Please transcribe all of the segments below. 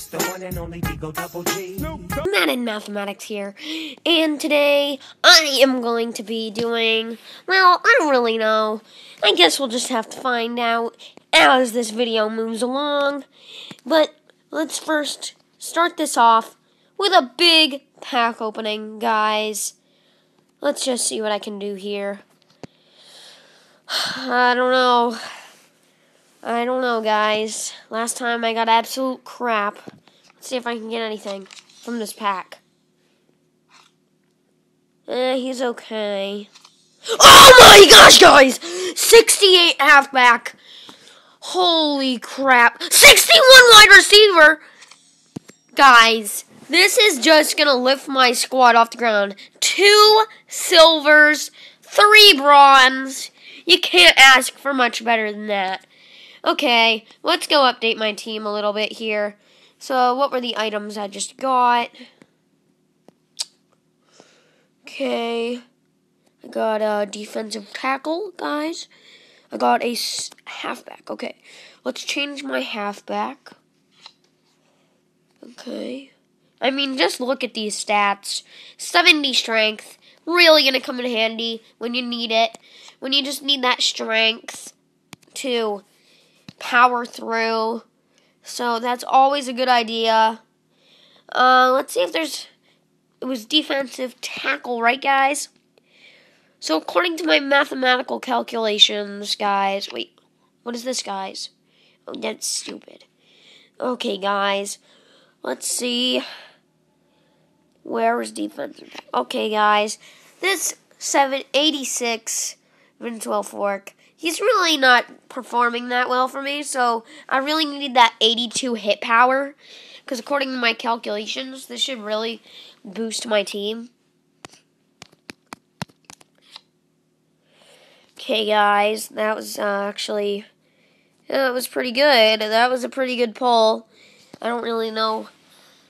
It's the one and only Digo Double G. Matt in Mathematics here, and today I am going to be doing, well, I don't really know. I guess we'll just have to find out as this video moves along. But let's first start this off with a big pack opening, guys. Let's just see what I can do here. I don't know, guys. Last time I got absolute crap. Let's see if I can get anything from this pack. He's okay. Oh my gosh, guys! 68 halfback. Holy crap. 61 wide receiver. Guys, this is just going to lift my squad off the ground. 2 silvers, 3 bronze. You can't ask for much better than that. Okay, let's go update my team a little bit here. So, what were the items I just got? Okay, I got a defensive tackle, guys. I got a halfback. Okay, let's change my halfback. Okay. I mean, just look at these stats. 70 strength. Really going to come in handy when you need it. When you just need that strength to power through. So that's always a good idea. Let's see if there's... It was defensive tackle, right, guys? So according to my mathematical calculations, guys... Wait, what is this, guys? Oh, that's stupid. Okay, guys. Let's see. Where is defensive tackle? Okay, guys. This 786 Vince Fork, he's really not performing that well for me, so I really needed that 82 hit power. Because according to my calculations, this should really boost my team. Okay, guys, that was actually, it was pretty good. That was a pretty good pull. I don't really know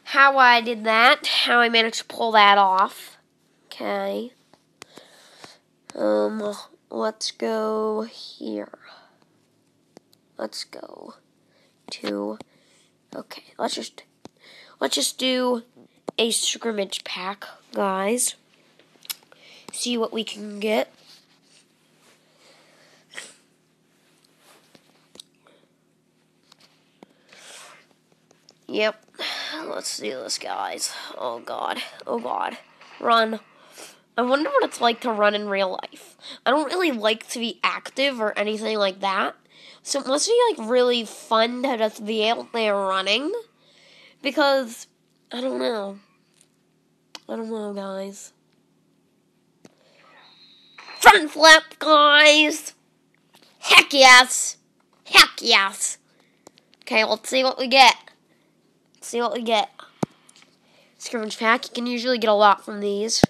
how I did that, how I managed to pull that off. Okay. Let's go here. Let's go to, okay, let's just do a scrimmage pack, guys. See what we can get. Yep. Let's do this, guys. Oh, God. Oh, God. Run. I wonder what it's like to run in real life. I don't really like to be active or anything like that. So it must be, like, really fun to just be out there running. Because, I don't know. I don't know, guys. Front flip, guys! Heck yes! Heck yes! Okay, let's see what we get. Let's see what we get. Scrimmage pack, you can usually get a lot from these.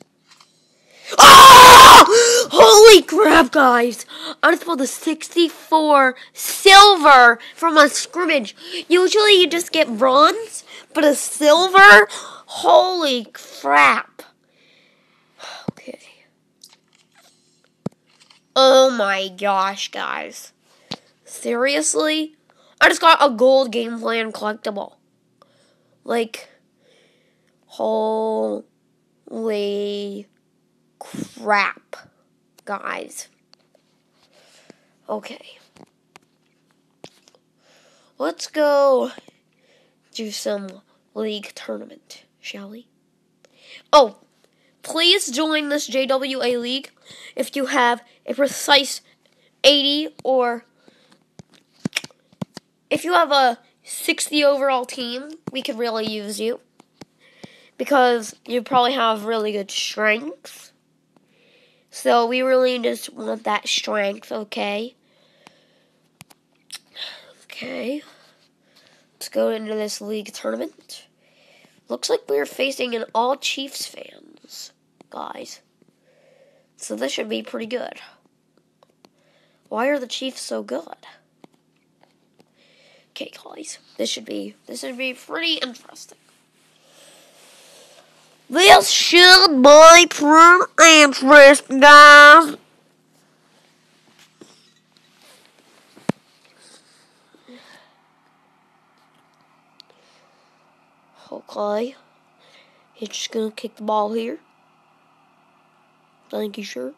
Oh! Holy crap, guys! I just pulled a 64 silver from a scrimmage. Usually you just get bronze, but a silver? Holy crap. Okay. Oh my gosh, guys. Seriously? I just got a gold game plan collectible. Like, holy crap, guys. Okay. Let's go do some league tournament, shall we? Oh, please join this JWA league if you have a precise 80 or if you have a 60 overall team, we could really use you. Because you probably have really good strength. So we really just want that strength, okay? Okay. Let's go into this league tournament. Looks like we're facing an all Chiefs fans, guys. So this should be pretty good. Why are the Chiefs so good? Okay, guys. This should be pretty interesting. This should be pretty interesting, guys. Okay. He's just gonna kick the ball here. Thank you, sir.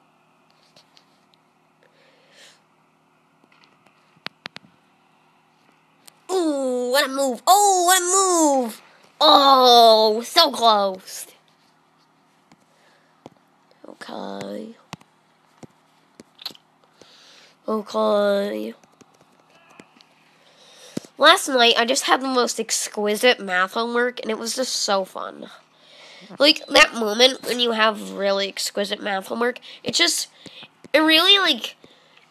Ooh, what a move. Oh, what a move. Oh, so close. Okay. Okay. Last night, I just had the most exquisite math homework, and it was just so fun. Like, that moment when you have really exquisite math homework, it really, like,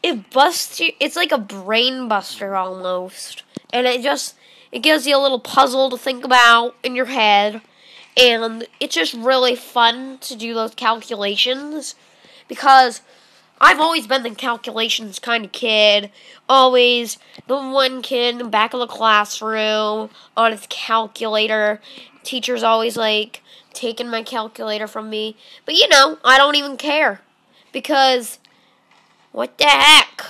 it busts you. It's like a brain buster almost. And it gives you a little puzzle to think about in your head. And it's just really fun to do those calculations. Because I've always been the calculations kind of kid. Always the one kid in the back of the classroom on his calculator. Teacher's always like taking my calculator from me. But I don't even care. Because what the heck?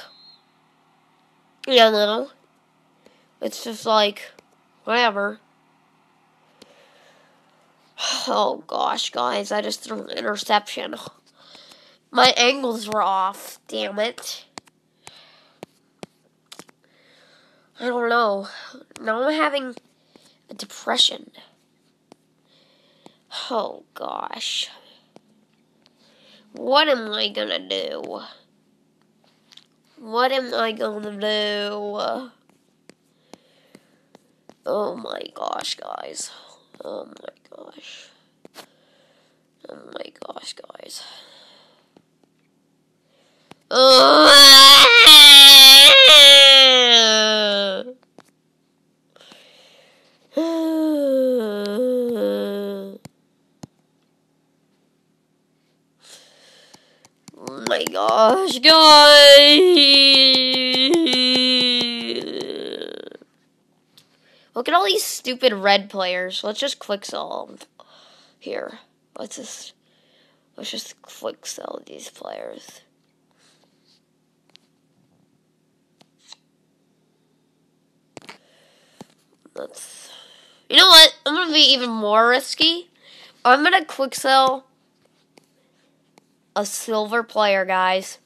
It's just like, whatever. Oh gosh, guys, I just threw an interception. My angles were off, damn it. I don't know. Now I'm having a depression. Oh gosh. What am I gonna do? What am I gonna do? Oh my gosh, guys. Oh my gosh. Oh my gosh, guys. Oh my gosh, guys! Look at all these stupid red players. Let's just quick sell them here. Let's just quick sell these players. You know what? I'm gonna be even more risky. I'm gonna quick sell a silver player, guys.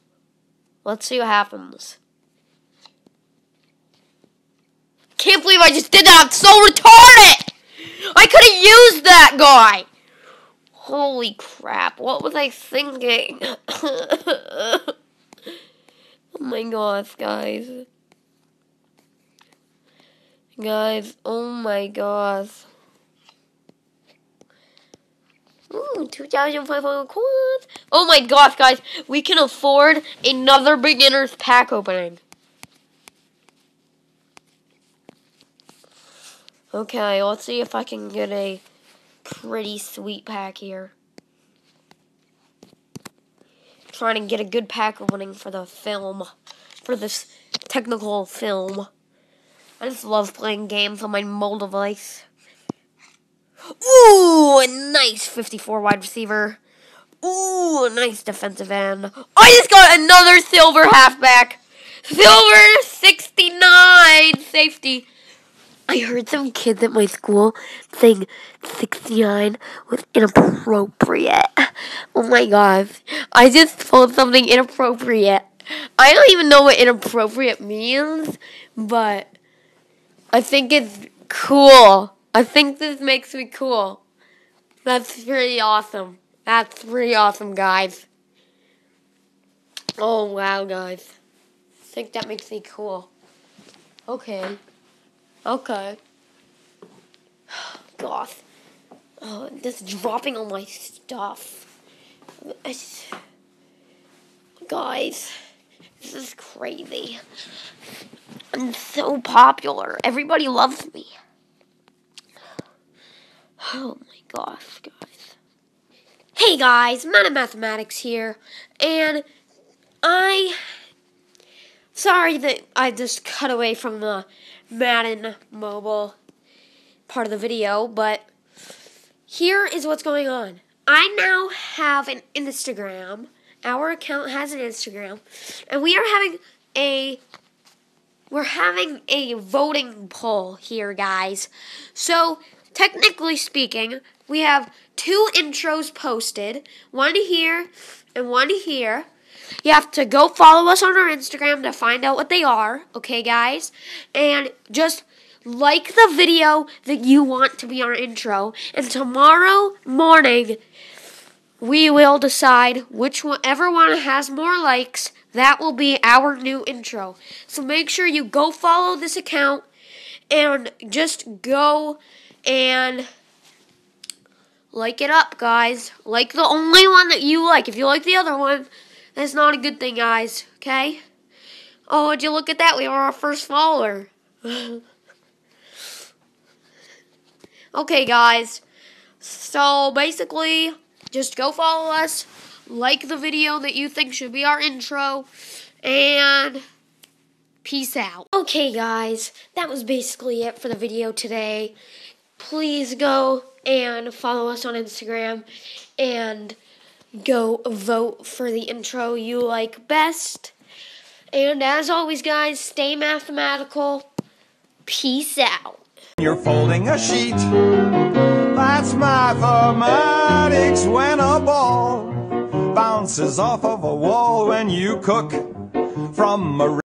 Let's see what happens. Can't believe I just did that. I'm so retarded. I could have used that guy. Holy crap. What was I thinking? Oh my gosh, guys. Guys, oh my gosh. Ooh, 2,500 coins. Oh my gosh, guys. We can afford another beginner's pack opening. Okay, let's see if I can get a pretty sweet pack here. Trying to get a good pack opening for the film. For this technical film. I just love playing games on my mobile device. Ooh, a nice 54 wide receiver. Ooh, a nice defensive end. I just got another silver halfback. Silver 69 safety. I heard some kids at my school saying 69 was inappropriate. Oh my gosh. I just told something inappropriate. I don't even know what inappropriate means, but I think it's cool. I think this makes me cool. That's pretty awesome. That's pretty awesome, guys. Oh, wow, guys. I think that makes me cool. Okay. Okay. Gosh. Oh, this is dropping all my stuff. Guys, this is crazy. I'm so popular. Everybody loves me. Oh my gosh, guys. Hey guys, Man of Mathematics here, and sorry that I just cut away from the Madden mobile part of the video, but here is what's going on. I now have an Instagram. Our account has an Instagram, and we're having a voting poll here, guys. So technically speaking, we have 2 intros posted, one here and one here. You have to go follow us on our Instagram to find out what they are, okay, guys? And just like the video that you want to be our intro. And tomorrow morning, we will decide whichever one has more likes. That will be our new intro. So make sure you go follow this account and just go and like it up, guys. Like the only one that you like. If you like the other one, that's not a good thing, guys. Okay? Oh, would you look at that? We are our first follower. Okay, guys. So basically, just go follow us. Like the video that you think should be our intro. And peace out. Okay, guys. That was basically it for the video today. Please go and follow us on Instagram and go vote for the intro you like best. And as always, guys, stay mathematical. Peace out. You're folding a sheet. That's mathematics when a ball bounces off of a wall when you cook from a